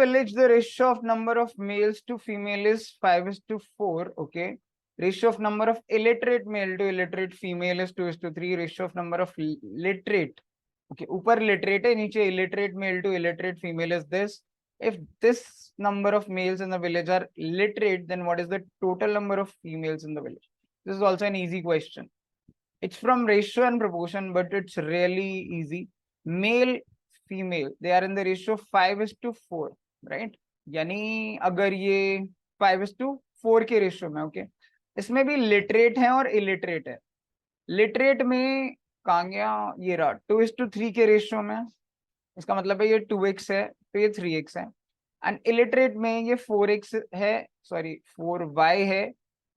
village, the ratio of number of males to female is 5:4. Okay. Ratio of number of illiterate male to illiterate female is 2:3. Ratio of number of literate. Okay. Upper literate है, नीचे illiterate male to illiterate female is this. If this number of males in the village are literate, then what is the total number of females in the village? This is also an easy question. It's from ratio and proportion, but it's really easy. Male, female, they are in the ratio 5:4, right? यानी अगर ये 5:4 के ratio में, okay, इसमें भी literate है और illiterate है. लिटरेट में कहाँ गया, ये रहा 2:3 के रेशियो में. इसका मतलब है ये 2x है तो ये 3x है. एंड इलिटरेट में ये 4x है, सॉरी 4y है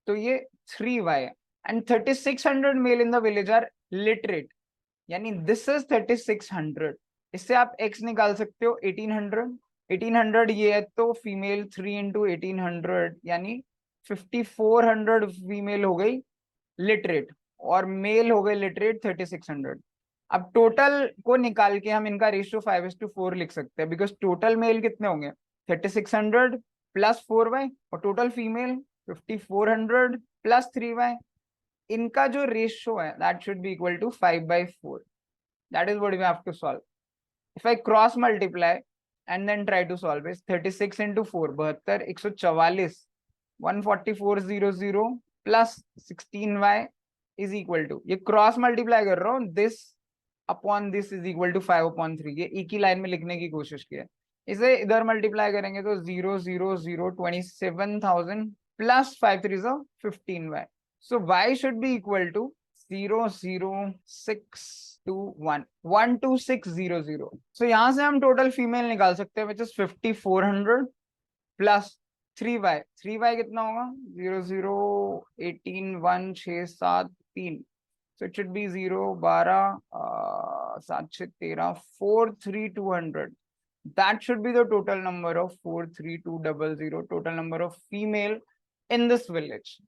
तो ये 3y है. And 3600 male in the village are literate. यानी this is 3600. इससे आप x निकाल सकते हो 1800. 1800 ये है तो फीमेल 3 into 1800 यानी 5400 फीमेल हो गई लिटरेट और मेल हो गए लिटरेट 3600. अब टोटल को निकाल के हम इनका रेशियो 5:4 लिख सकते हैं, बिकॉज टोटल मेल कितने होंगे 3600 प्लस 4y और टोटल फीमेल 5400 प्लस 3y. इनका जो रेशियो है that should be equal to 5/4. That is what we have to solve. If I cross multiply and then try to solve it, 36 into 4 72 144 14400 plus 16y is equal to, ये cross multiply कर रहा हूँ, this upon this is equal to 5/3. ये एक ही line में लिखने की कोशिश की है. इसे इधर मल्टीप्लाई करेंगे तो 00027,000 plus 5 3 15y. So y should be equal to 00621 12600. So यहाँ से हम टोटल फीमेल निकाल सकते हैं, which is 5400 plus 3y. 3y कितना होगा 0018163. So it should be 0 12 7 6 13 43200. That should be the total number of 43200, total number of female in this village.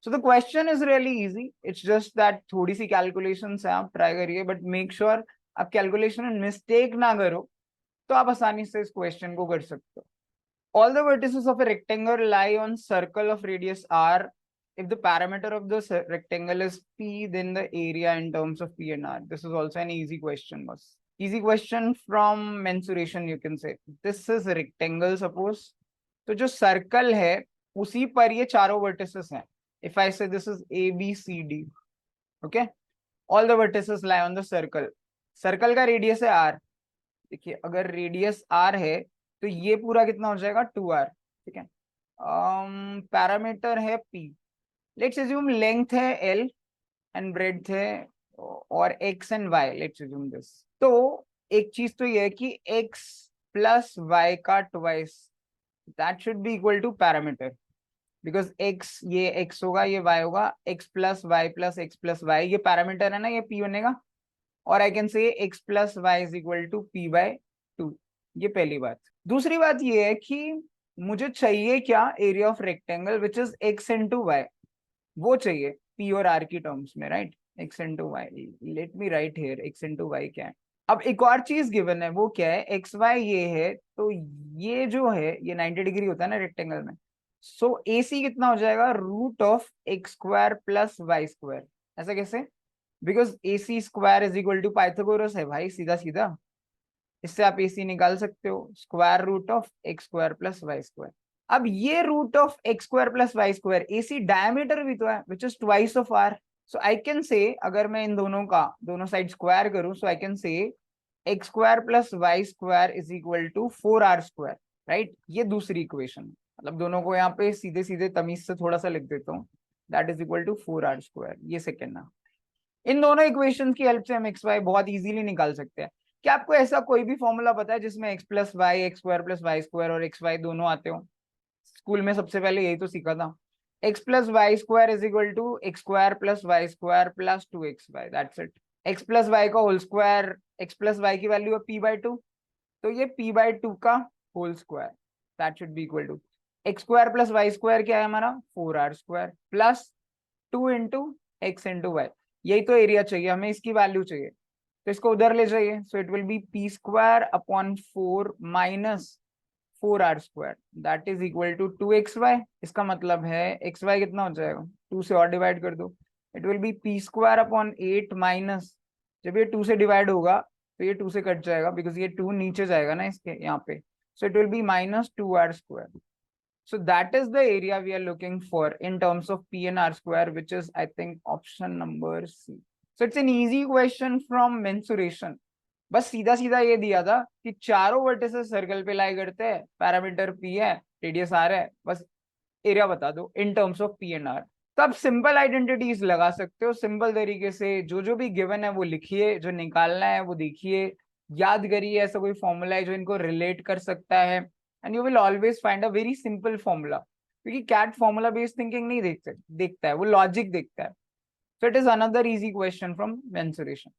So the question is really easy. It's just that थोड़ी सी calculations है, आप try करिए, but make sure आप calculation में mistake ना करो, तो आप आसानी से इस question को कर सकते हो. All the vertices of a rectangle lie on circle of radius r. If the parameter of the rectangle is p, then the area in terms of p and r. This is also an easy question. Easy question from mensuration, you can say. This is a rectangle, suppose. तो जो circle है उसी पर ये चारों vertices हैं. If I say this is A, B, C, D, okay, all the vertices lie on the circle. Circle का radius है r. देखिए अगर radius r है तो ये पूरा कितना हो जाएगा 2r. ठीक है. पैरामीटर है p. Let's assume length है l and breadth है और x and y. Let's assume this. तो एक चीज तो ये है कि x plus y का twice, that should be equal to parameter. Because x, ये x होगा, ये y होगा, x plus y plus x plus y, ये पैरामीटर है ना, ये p बनेगा. और I can say x plus y is equal to p/2. ये पहली बात. दूसरी बात ये है कि मुझे चाहिए क्या, area of rectangle which is x into y. वो चाहिए p और r की टर्म्स में, right. x into y, let me write here x into y क्या है. अब एक और चीज गिवन है, वो क्या है, एक्स वाई ये है, तो ये जो है ये 90 डिग्री होता है ना रेक्टेंगल में. सो AC कितना हो जाएगा, root of x square plus Y square. ऐसा कैसे, because AC square is equal to Pythagoras है भाई, सीधा सीधा. इससे आप AC निकाल सकते हो, square root of x square plus Y square. अब ये root of x square plus Y square, AC diameter भी तो है, which is twice of r. So I can say, अगर मैं इन दोनों का दोनों साइड स्क्वायर करूं, so I can say x square plus Y square is equal to 4r square, right. ये दूसरी इक्वेशन, मतलब दोनों को यहाँ पे सीधे सीधे तमीज से थोड़ा सा लिख देता हूँ, that is equal to 4r square. ये सेकेंड ना. इन दोनों इक्वेशन की हेल्प से हम एक्स वाई बहुत इजीली निकाल सकते हैं. क्या आपको ऐसा कोई भी फॉर्मूला पता है जिसमें x plus y, x square plus Y square और एक्स वाई दोनों आते हो? स्कूल में सबसे पहले यही तो सीखा था. x plus Y square is equal to X square plus Y square plus 2xy, that's it. x plus Y का whole square, x plus Y की वैल्यू है p/2, तो ये p/2 का whole square, that should be equal to X square plus Y square क्या है हमारा 4r square plus 2 into X into Y. यही तो एरिया चाहिए हमें, इसकी वैल्यू चाहिए, तो इसको उधर ले जाइए. So it will be p square upon 4 minus 4r², that is equal to 2xy। इसका मतलब है xy कितना हो जाएगा, 2 से और डिवाइड कर दो, it will B p²/8 minus, जब ये 2 से डिवाइड होगा तो ये 2 से कट जाएगा बिकॉज ये 2 नीचे जाएगा ना इसके यहाँ पे, so it will be -2r². So that is the area we are looking for in terms of p and r², which is I think option number C. So it's an easy question from mensuration. बस सीधा सीधा ये दिया था कि चारों vertices circle पे लाई करते हैं, पैरामीटर p है, रेडियस r है, बस एरिया बता दो in terms of p and r। तो आप सिंपल आइडेंटिटीज लगा सकते हो, सिंपल तरीके से जो भी गिवन है वो लिखिए, जो निकालना है वो देखिए, याद करिए ऐसा कोई फॉर्मूला है जो इनको रिलेट कर सकता है, and you will always find a very simple formula, क्योंकि कैट फॉर्मूला बेस्ड थिंकिंग नहीं देखता है, वो लॉजिक देखता है। So it is another easy question from mensuration.